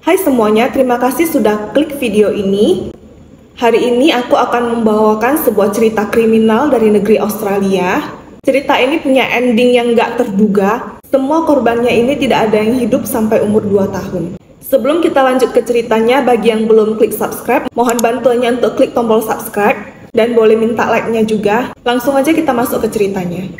Hai semuanya, terima kasih sudah klik video ini. Hari ini aku akan membawakan sebuah cerita kriminal dari negeri Australia. Cerita ini punya ending yang gak terduga. Semua korbannya ini tidak ada yang hidup sampai umur 2 tahun. Sebelum kita lanjut ke ceritanya, bagi yang belum klik subscribe, mohon bantuannya untuk klik tombol subscribe. Dan boleh minta like-nya juga. Langsung aja kita masuk ke ceritanya.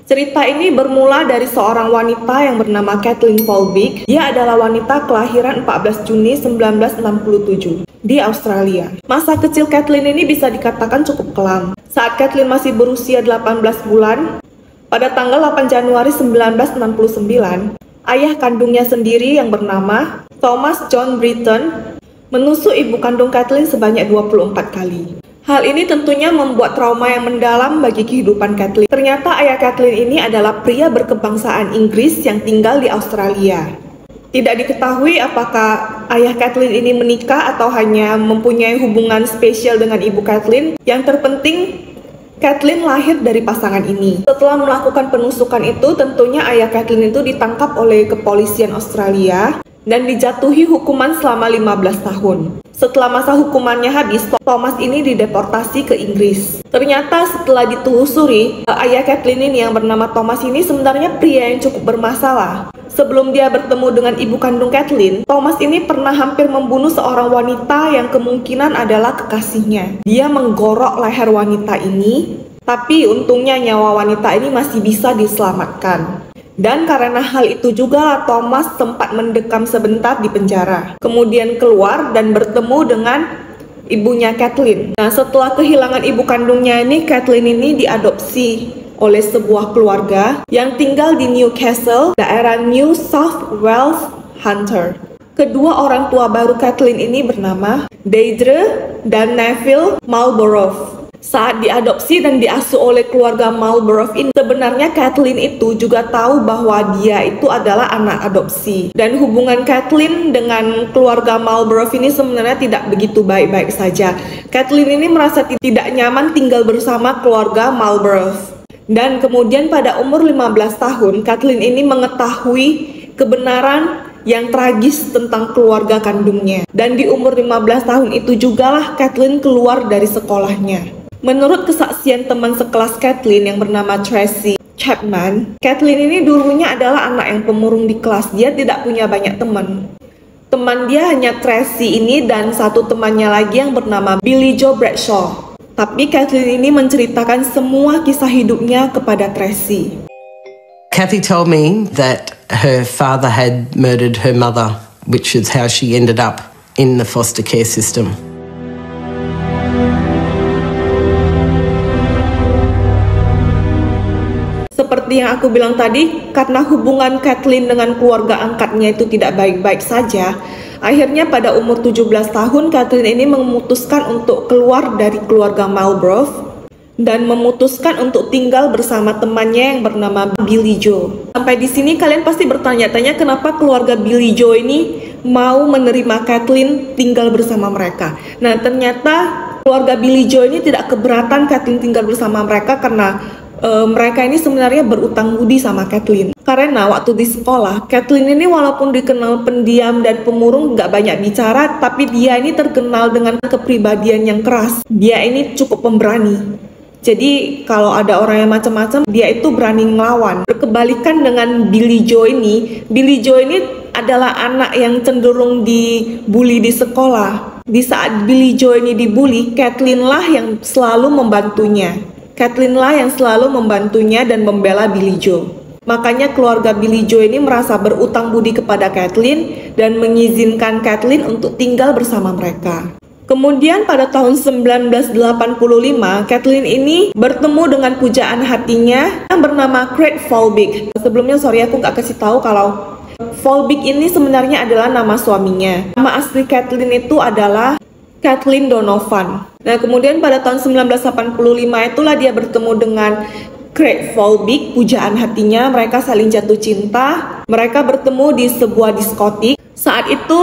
Cerita ini bermula dari seorang wanita yang bernama Kathleen Folbig. Dia adalah wanita kelahiran 14 Juni 1967 di Australia. Masa kecil Kathleen ini bisa dikatakan cukup kelam. Saat Kathleen masih berusia 18 bulan, pada tanggal 8 Januari 1969, ayah kandungnya sendiri yang bernama Thomas John Britton menusuk ibu kandung Kathleen sebanyak 24 kali. Hal ini tentunya membuat trauma yang mendalam bagi kehidupan Kathleen. Ternyata ayah Kathleen ini adalah pria berkebangsaan Inggris yang tinggal di Australia. Tidak diketahui apakah ayah Kathleen ini menikah atau hanya mempunyai hubungan spesial dengan ibu Kathleen. Yang terpenting, Kathleen lahir dari pasangan ini. Setelah melakukan penusukan itu, tentunya ayah Kathleen itu ditangkap oleh kepolisian Australia dan dijatuhi hukuman selama 15 tahun. Setelah masa hukumannya habis, Thomas ini dideportasi ke Inggris. Ternyata setelah ditelusuri, ayah Kathleen ini yang bernama Thomas ini sebenarnya pria yang cukup bermasalah. Sebelum dia bertemu dengan ibu kandung Kathleen, Thomas ini pernah hampir membunuh seorang wanita yang kemungkinan adalah kekasihnya. Dia menggorok leher wanita ini, tapi untungnya nyawa wanita ini masih bisa diselamatkan. Dan karena hal itu juga Thomas sempat mendekam sebentar di penjara. Kemudian keluar dan bertemu dengan ibunya Kathleen. Nah, setelah kehilangan ibu kandungnya ini, Kathleen ini diadopsi oleh sebuah keluarga yang tinggal di Newcastle, daerah New South Wales, Hunter. Kedua orang tua baru Kathleen ini bernama Deirdre dan Neville Marlborough. Saat diadopsi dan diasuh oleh keluarga Marlborough ini, sebenarnya Kathleen itu juga tahu bahwa dia itu adalah anak adopsi. Dan hubungan Kathleen dengan keluarga Marlborough ini sebenarnya tidak begitu baik-baik saja. Kathleen ini merasa tidak nyaman tinggal bersama keluarga Marlborough. Dan kemudian pada umur 15 tahun, Kathleen ini mengetahui kebenaran yang tragis tentang keluarga kandungnya. Dan di umur 15 tahun itu jugalah Kathleen keluar dari sekolahnya. Menurut kesaksian teman sekelas Kathleen yang bernama Tracy Chapman, Kathleen ini dulunya adalah anak yang pemurung di kelas. Dia tidak punya banyak teman. Teman dia hanya Tracy ini dan satu temannya lagi yang bernama Billy Joe Bradshaw. Tapi Kathleen ini menceritakan semua kisah hidupnya kepada Tracy. Kathy told me that her father had murdered her mother, which is how she ended up in the foster care system. Seperti yang aku bilang tadi, karena hubungan Kathleen dengan keluarga angkatnya itu tidak baik-baik saja, akhirnya pada umur 17 tahun Kathleen ini memutuskan untuk keluar dari keluarga Marlborough dan memutuskan untuk tinggal bersama temannya yang bernama Billy Joe. Sampai di sini kalian pasti bertanya-tanya kenapa keluarga Billy Joe ini mau menerima Kathleen tinggal bersama mereka. Nah, ternyata keluarga Billy Joe ini tidak keberatan Kathleen tinggal bersama mereka karena mereka ini sebenarnya berutang budi sama Kathleen. Karena waktu di sekolah, Kathleen ini walaupun dikenal pendiam dan pemurung, gak banyak bicara, tapi dia ini terkenal dengan kepribadian yang keras. Dia ini cukup pemberani. Jadi kalau ada orang yang macam-macam, dia itu berani ngelawan. Berkebalikan dengan Billy Joe ini adalah anak yang cenderung dibully di sekolah. Di saat Billy Joe ini dibully, Kathleen lah yang selalu membantunya. Kathleen lah yang selalu membantunya dan membela Billy Joe. Makanya keluarga Billy Joe ini merasa berutang budi kepada Kathleen dan mengizinkan Kathleen untuk tinggal bersama mereka. Kemudian pada tahun 1985, Kathleen ini bertemu dengan pujaan hatinya yang bernama Craig Folbig. Sebelumnya aku gak kasih tahu kalau Folbig ini sebenarnya adalah nama suaminya. Nama asli Kathleen itu adalah Kathleen Donovan. Nah, kemudian pada tahun 1985 itulah dia bertemu dengan Craig Folbig, pujaan hatinya. Mereka saling jatuh cinta. Mereka bertemu di sebuah diskotik. Saat itu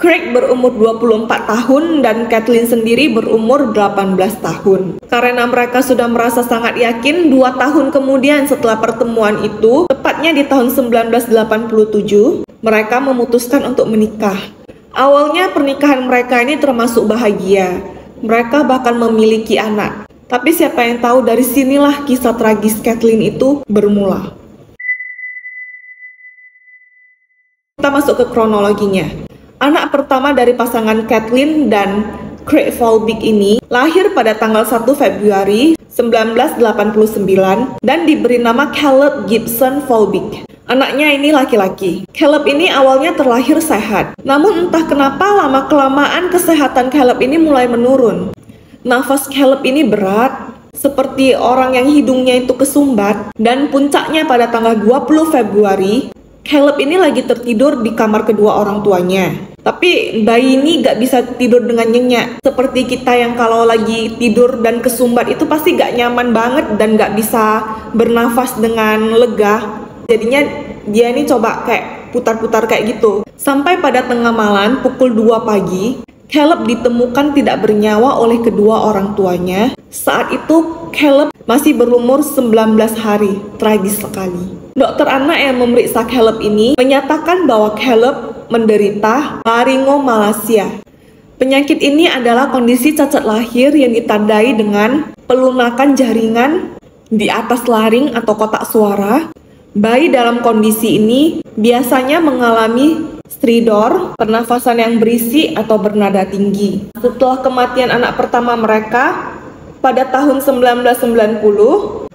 Craig berumur 24 tahun dan Kathleen sendiri berumur 18 tahun. Karena mereka sudah merasa sangat yakin, 2 tahun kemudian setelah pertemuan itu, tepatnya di tahun 1987, mereka memutuskan untuk menikah. Awalnya pernikahan mereka ini termasuk bahagia. Mereka bahkan memiliki anak. Tapi siapa yang tahu dari sinilah kisah tragis Kathleen itu bermula. Kita masuk ke kronologinya. Anak pertama dari pasangan Kathleen dan Craig Folbig ini lahir pada tanggal 1 Februari 1989 dan diberi nama Caleb Gibson Folbig. Anaknya ini laki-laki. Caleb ini awalnya terlahir sehat. Namun entah kenapa lama-kelamaan kesehatan Caleb ini mulai menurun. Nafas Caleb ini berat, seperti orang yang hidungnya itu kesumbat. Dan puncaknya pada tanggal 20 Februari, Caleb ini lagi tertidur di kamar kedua orang tuanya. Tapi bayi ini gak bisa tidur dengan nyenyak. Seperti kita yang kalau lagi tidur dan kesumbat itu pasti gak nyaman banget dan gak bisa bernafas dengan lega. Jadinya dia ini coba kayak putar-putar kayak gitu. Sampai pada tengah malam pukul 2 pagi, Caleb ditemukan tidak bernyawa oleh kedua orang tuanya. Saat itu Caleb masih berumur 19 hari. Tragis sekali. Dokter anak yang memeriksa Caleb ini menyatakan bahwa Caleb menderita laryngomalacia. Penyakit ini adalah kondisi cacat lahir yang ditandai dengan pelunakan jaringan di atas laring atau kotak suara. Bayi dalam kondisi ini biasanya mengalami stridor, pernafasan yang berisi atau bernada tinggi. Setelah kematian anak pertama mereka pada tahun 1990,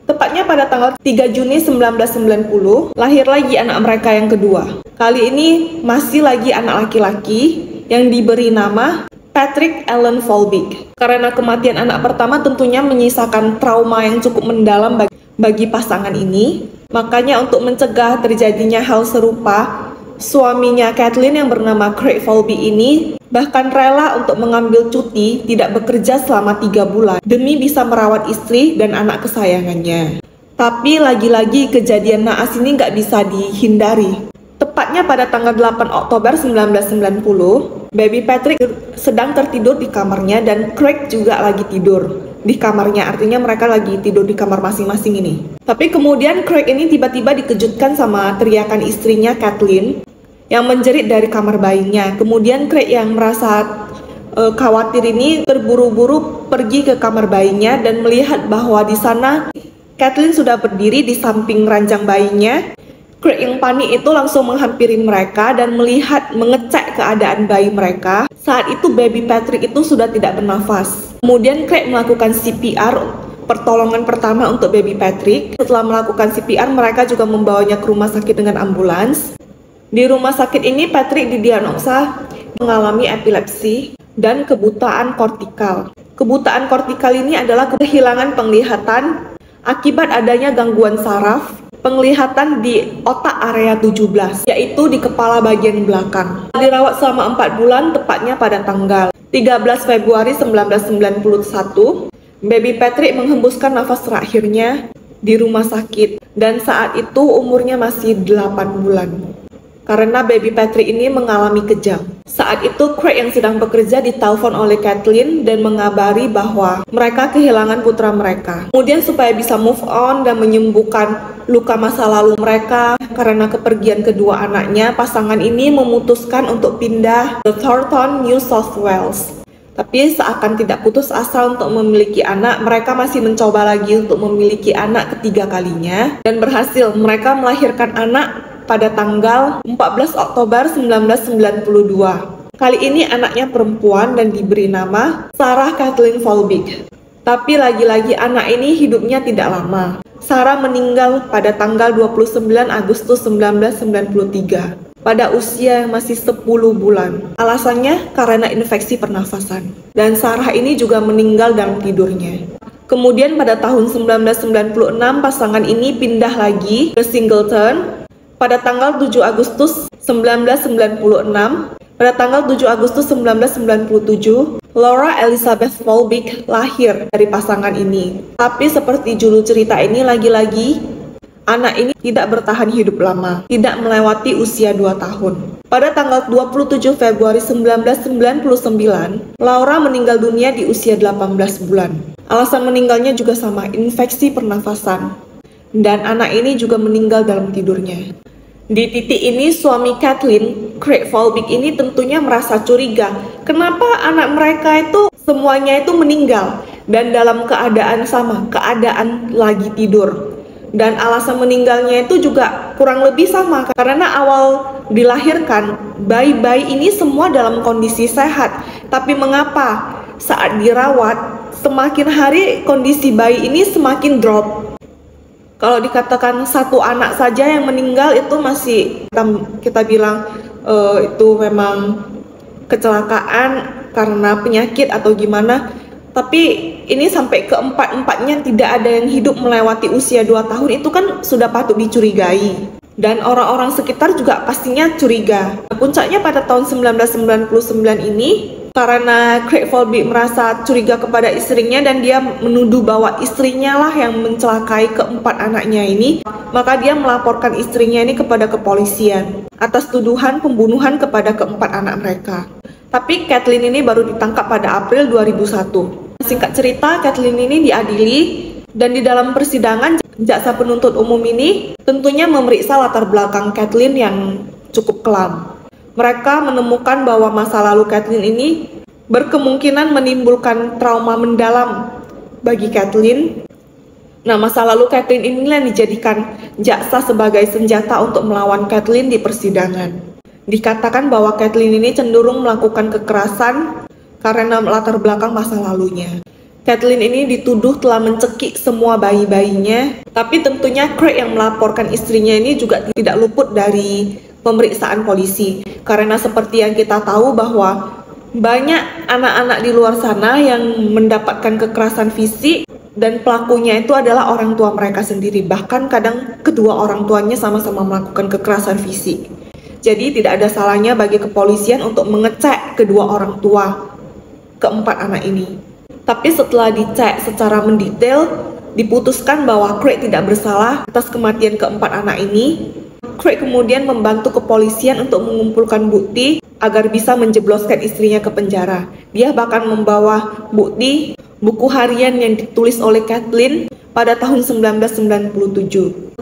tepatnya pada tanggal 3 Juni 1990, lahir lagi anak mereka yang kedua. Kali ini masih lagi anak laki-laki yang diberi nama Patrick Allen Folbig. Karena kematian anak pertama tentunya menyisakan trauma yang cukup mendalam bagi pasangan ini. Makanya untuk mencegah terjadinya hal serupa, suaminya Kathleen yang bernama Craig Folbig ini bahkan rela untuk mengambil cuti tidak bekerja selama 3 bulan demi bisa merawat istri dan anak kesayangannya. Tapi lagi-lagi kejadian naas ini nggak bisa dihindari. Tepatnya pada tanggal 8 Oktober 1990, baby Patrick sedang tertidur di kamarnya dan Craig juga lagi tidur di kamarnya. Artinya mereka lagi tidur di kamar masing-masing ini. Tapi kemudian Craig ini tiba-tiba dikejutkan sama teriakan istrinya Kathleen yang menjerit dari kamar bayinya. Kemudian Craig yang merasa khawatir ini terburu-buru pergi ke kamar bayinya dan melihat bahwa di sana Kathleen sudah berdiri di samping ranjang bayinya. Craig yang panik itu langsung menghampiri mereka dan mengecek keadaan bayi mereka. Saat itu baby Patrick itu sudah tidak bernafas. Kemudian Craig melakukan CPR, pertolongan pertama untuk baby Patrick. Setelah melakukan CPR, mereka juga membawanya ke rumah sakit dengan ambulans. Di rumah sakit ini Patrick didiagnosa mengalami epilepsi dan kebutaan kortikal. Kebutaan kortikal ini adalah kehilangan penglihatan akibat adanya gangguan saraf penglihatan di otak area 17, yaitu di kepala bagian belakang. Dirawat selama 4 bulan, tepatnya pada tanggal 13 Februari 1991, baby Patrick menghembuskan nafas terakhirnya di rumah sakit, dan saat itu umurnya masih 8 bulan. Karena baby Patrick ini mengalami kejang. Saat itu Craig yang sedang bekerja ditelepon oleh Kathleen dan mengabari bahwa mereka kehilangan putra mereka. Kemudian supaya bisa move on dan menyembuhkan luka masa lalu mereka karena kepergian kedua anaknya, pasangan ini memutuskan untuk pindah ke Thornton, New South Wales. Tapi seakan tidak putus asa untuk memiliki anak, mereka masih mencoba lagi untuk memiliki anak ketiga kalinya dan berhasil. Mereka melahirkan anak pada tanggal 14 Oktober 1992. Kali ini anaknya perempuan dan diberi nama Sarah Kathleen Folbig. Tapi lagi-lagi anak ini hidupnya tidak lama. Sarah meninggal pada tanggal 29 Agustus 1993 pada usia yang masih 10 bulan. Alasannya karena infeksi pernafasan. Dan Sarah ini juga meninggal dalam tidurnya. Kemudian pada tahun 1996 pasangan ini pindah lagi ke Singleton. Pada tanggal 7 Agustus 1996, pada tanggal 7 Agustus 1997, Laura Elizabeth Folbig lahir dari pasangan ini. Tapi seperti judul cerita ini, lagi-lagi anak ini tidak bertahan hidup lama, tidak melewati usia 2 tahun. Pada tanggal 27 Februari 1999, Laura meninggal dunia di usia 18 bulan. Alasan meninggalnya juga sama, infeksi pernafasan. Dan anak ini juga meninggal dalam tidurnya. Di titik ini, suami Kathleen, Craig Folbig ini tentunya merasa curiga. Kenapa anak mereka itu semuanya itu meninggal dan dalam keadaan sama, keadaan lagi tidur. Dan alasan meninggalnya itu juga kurang lebih sama, karena awal dilahirkan, bayi-bayi ini semua dalam kondisi sehat. Tapi mengapa saat dirawat, semakin hari kondisi bayi ini semakin drop? Kalau dikatakan satu anak saja yang meninggal itu masih kita bilang itu memang kecelakaan karena penyakit atau gimana. Tapi ini sampai keempat-empatnya tidak ada yang hidup melewati usia 2 tahun, itu kan sudah patut dicurigai. Dan orang-orang sekitar juga pastinya curiga. Puncaknya pada tahun 1999 ini, karena Craig Folbig merasa curiga kepada istrinya dan dia menuduh bahwa istrinya lah yang mencelakai keempat anaknya ini, maka dia melaporkan istrinya ini kepada kepolisian atas tuduhan pembunuhan kepada keempat anak mereka. Tapi Kathleen ini baru ditangkap pada April 2001. Singkat cerita, Kathleen ini diadili dan di dalam persidangan jaksa penuntut umum ini tentunya memeriksa latar belakang Kathleen yang cukup kelam. Mereka menemukan bahwa masa lalu Kathleen ini berkemungkinan menimbulkan trauma mendalam bagi Kathleen. Nah, masa lalu Kathleen inilah yang dijadikan jaksa sebagai senjata untuk melawan Kathleen di persidangan. Dikatakan bahwa Kathleen ini cenderung melakukan kekerasan karena latar belakang masa lalunya. Kathleen ini dituduh telah mencekik semua bayi-bayinya, tapi tentunya Craig yang melaporkan istrinya ini juga tidak luput dari pemeriksaan polisi. Karena seperti yang kita tahu bahwa banyak anak-anak di luar sana yang mendapatkan kekerasan fisik dan pelakunya itu adalah orang tua mereka sendiri. Bahkan kadang kedua orang tuanya sama-sama melakukan kekerasan fisik. Jadi tidak ada salahnya bagi kepolisian untuk mengecek kedua orang tua keempat anak ini. Tapi setelah dicek secara mendetail, diputuskan bahwa Craig tidak bersalah atas kematian keempat anak ini. Craig kemudian membantu kepolisian untuk mengumpulkan bukti agar bisa menjebloskan istrinya ke penjara. Dia bahkan membawa bukti buku harian yang ditulis oleh Kathleen pada tahun 1997.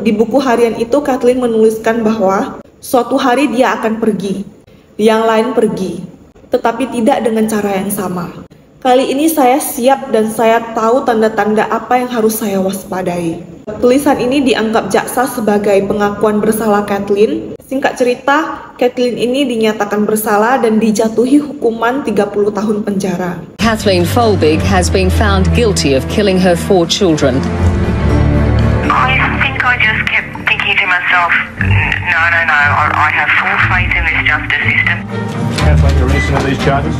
Di buku harian itu Kathleen menuliskan bahwa suatu hari dia akan pergi, yang lain pergi, tetapi tidak dengan cara yang sama. Kali ini saya siap dan saya tahu tanda-tanda apa yang harus saya waspadai. Tulisan ini dianggap jaksa sebagai pengakuan bersalah Kathleen. Singkat cerita, Kathleen ini dinyatakan bersalah dan dijatuhi hukuman 30 tahun penjara. Kathleen Folbig has been found guilty of killing her 4 children. I think I just kept thinking to myself, no, I have full faith in this justice system. Kathleen, you're innocent of these charges?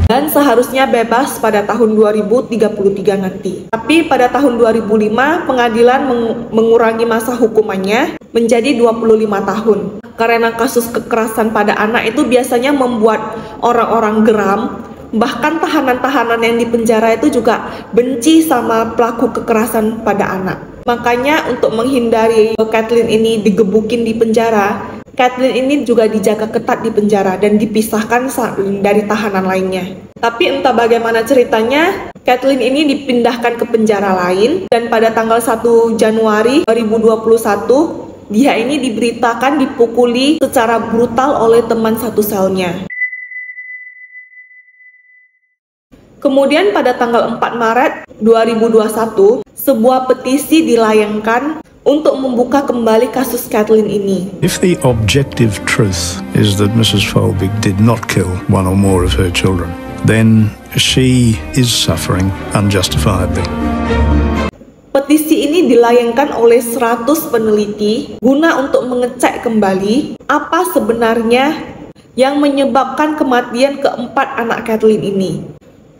Dan seharusnya bebas pada tahun 2033 nanti. Tapi pada tahun 2005, pengadilan mengurangi masa hukumannya menjadi 25 tahun. Karena kasus kekerasan pada anak itu biasanya membuat orang-orang geram, bahkan tahanan-tahanan yang di penjara itu juga benci sama pelaku kekerasan pada anak. Makanya untuk menghindari Kathleen ini digebukin di penjara, Kathleen ini juga dijaga ketat di penjara dan dipisahkan dari tahanan lainnya. Tapi entah bagaimana ceritanya, Kathleen ini dipindahkan ke penjara lain dan pada tanggal 1 Januari 2021, dia ini diberitakan dipukuli secara brutal oleh teman satu selnya. Kemudian pada tanggal 4 Maret 2021, sebuah petisi dilayangkan untuk membuka kembali kasus Kathleen ini. If the objective truth is that Mrs. Folbig did not kill one or more of her children, then she is suffering unjustifiably. Petisi ini dilayangkan oleh 100 peneliti guna untuk mengecek kembali apa sebenarnya yang menyebabkan kematian keempat anak Kathleen ini.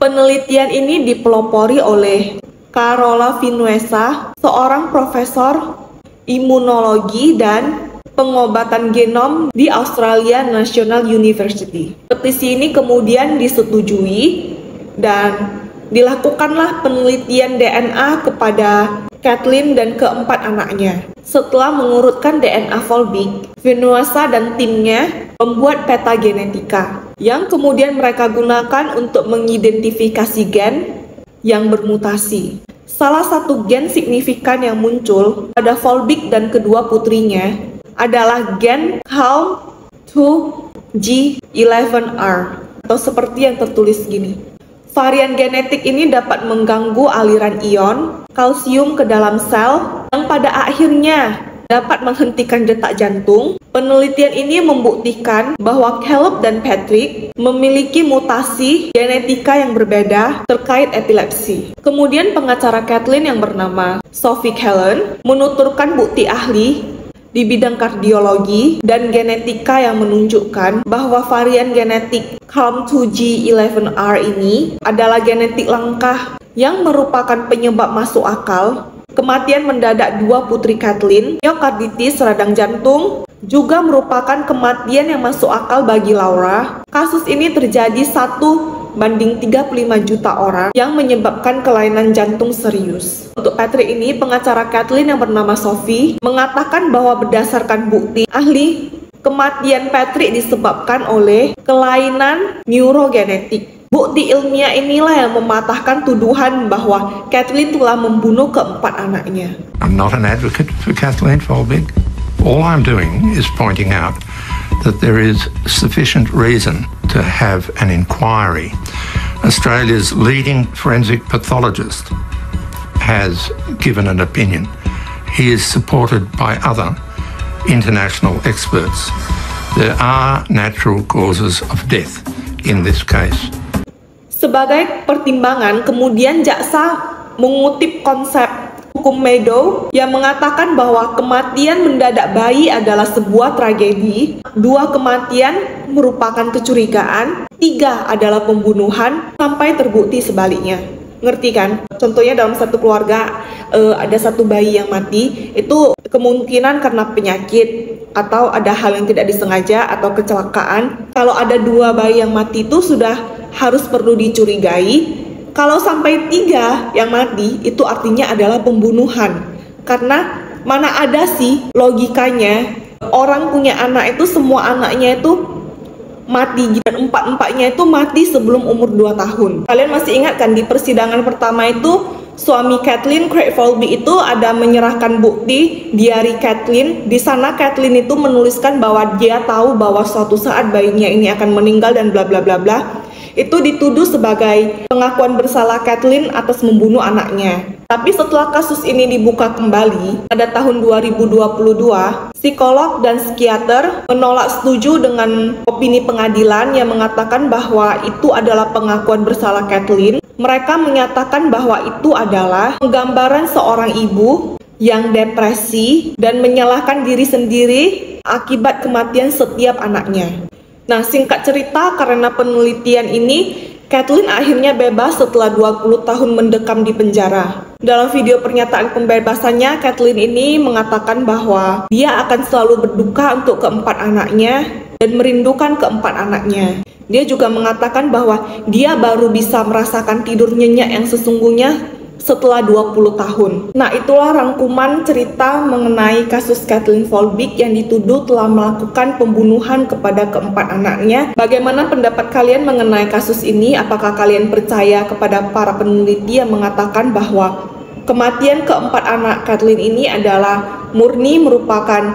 Penelitian ini dipelopori oleh Carola Vinuesa, seorang profesor imunologi dan pengobatan genom di Australia National University. Petisi ini kemudian disetujui dan dilakukanlah penelitian DNA kepada Kathleen dan keempat anaknya. Setelah mengurutkan DNA Volbeat, Vinuesa dan timnya membuat peta genetika yang kemudian mereka gunakan untuk mengidentifikasi gen yang bermutasi. Salah satu gen signifikan yang muncul pada Volbeat dan kedua putrinya adalah gen CALM2G11R, atau seperti yang tertulis gini. Varian genetik ini dapat mengganggu aliran ion kalsium ke dalam sel yang pada akhirnya dapat menghentikan detak jantung. Penelitian ini membuktikan bahwa Caleb dan Patrick memiliki mutasi genetika yang berbeda terkait epilepsi. Kemudian pengacara Kathleen yang bernama Sophie Callan menuturkan bukti ahli di bidang kardiologi dan genetika yang menunjukkan bahwa varian genetik CALM2G11R ini adalah genetik langka yang merupakan penyebab masuk akal kematian mendadak dua putri Kathleen. Miokarditis radang jantung juga merupakan kematian yang masuk akal bagi Laura. Kasus ini terjadi 1:35 juta orang yang menyebabkan kelainan jantung serius. Untuk Patrick ini, pengacara Kathleen yang bernama Sophie mengatakan bahwa berdasarkan bukti ahli, kematian Patrick disebabkan oleh kelainan neurogenetik. Bukti ilmiah inilah yang mematahkan tuduhan bahwa Kathleen telah membunuh keempat anaknya. I'm not an advocate for Kathleen Volbeat. All I'm doing is pointing out that there is sufficient reason to have an inquiry. Australia's leading forensic pathologist has given an opinion. He is supported by other international experts. There are natural causes of death in this case. Sebagai pertimbangan, kemudian jaksa mengutip konsep hukum Meadow yang mengatakan bahwa kematian mendadak bayi adalah sebuah tragedi, 2 kematian merupakan kecurigaan, 3 adalah pembunuhan sampai terbukti sebaliknya. Ngerti kan? Contohnya dalam satu keluarga ada satu bayi yang mati, itu kemungkinan karena penyakit atau ada hal yang tidak disengaja atau kecelakaan. Kalau ada 2 bayi yang mati itu sudah harus perlu dicurigai. Kalau sampai 3 yang mati, itu artinya adalah pembunuhan. Karena mana ada sih logikanya orang punya anak itu semua anaknya itu mati, dan empat-empatnya itu mati sebelum umur 2 tahun. Kalian masih ingat kan di persidangan pertama itu suami Kathleen, Craig Volbeat itu ada menyerahkan bukti diari Kathleen. Di sana Kathleen itu menuliskan bahwa dia tahu bahwa suatu saat bayinya ini akan meninggal dan bla bla bla bla. Itu dituduh sebagai pengakuan bersalah Kathleen atas membunuh anaknya. Tapi setelah kasus ini dibuka kembali pada tahun 2022, psikolog dan psikiater menolak setuju dengan opini pengadilan yang mengatakan bahwa itu adalah pengakuan bersalah Kathleen. Mereka menyatakan bahwa itu adalah penggambaran seorang ibu yang depresi dan menyalahkan diri sendiri akibat kematian setiap anaknya. Nah, singkat cerita, karena penelitian ini, Kathleen akhirnya bebas setelah 20 tahun mendekam di penjara. Dalam video pernyataan pembebasannya, Kathleen ini mengatakan bahwa dia akan selalu berduka untuk keempat anaknya dan merindukan keempat anaknya. Dia juga mengatakan bahwa dia baru bisa merasakan tidur nyenyak yang sesungguhnya setelah 20 tahun. Nah, itulah rangkuman cerita mengenai kasus Kathleen Volbeat yang dituduh telah melakukan pembunuhan kepada keempat anaknya. Bagaimana pendapat kalian mengenai kasus ini? Apakah kalian percaya kepada para peneliti yang mengatakan bahwa kematian keempat anak Kathleen ini adalah murni merupakan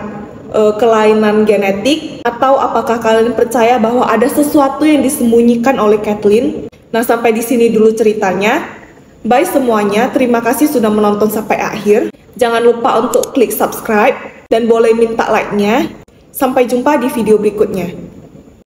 kelainan genetik? Atau apakah kalian percaya bahwa ada sesuatu yang disembunyikan oleh Kathleen? Nah, sampai di sini dulu ceritanya. Bye semuanya, terima kasih sudah menonton sampai akhir. Jangan lupa untuk klik subscribe dan boleh minta like-nya. Sampai jumpa di video berikutnya.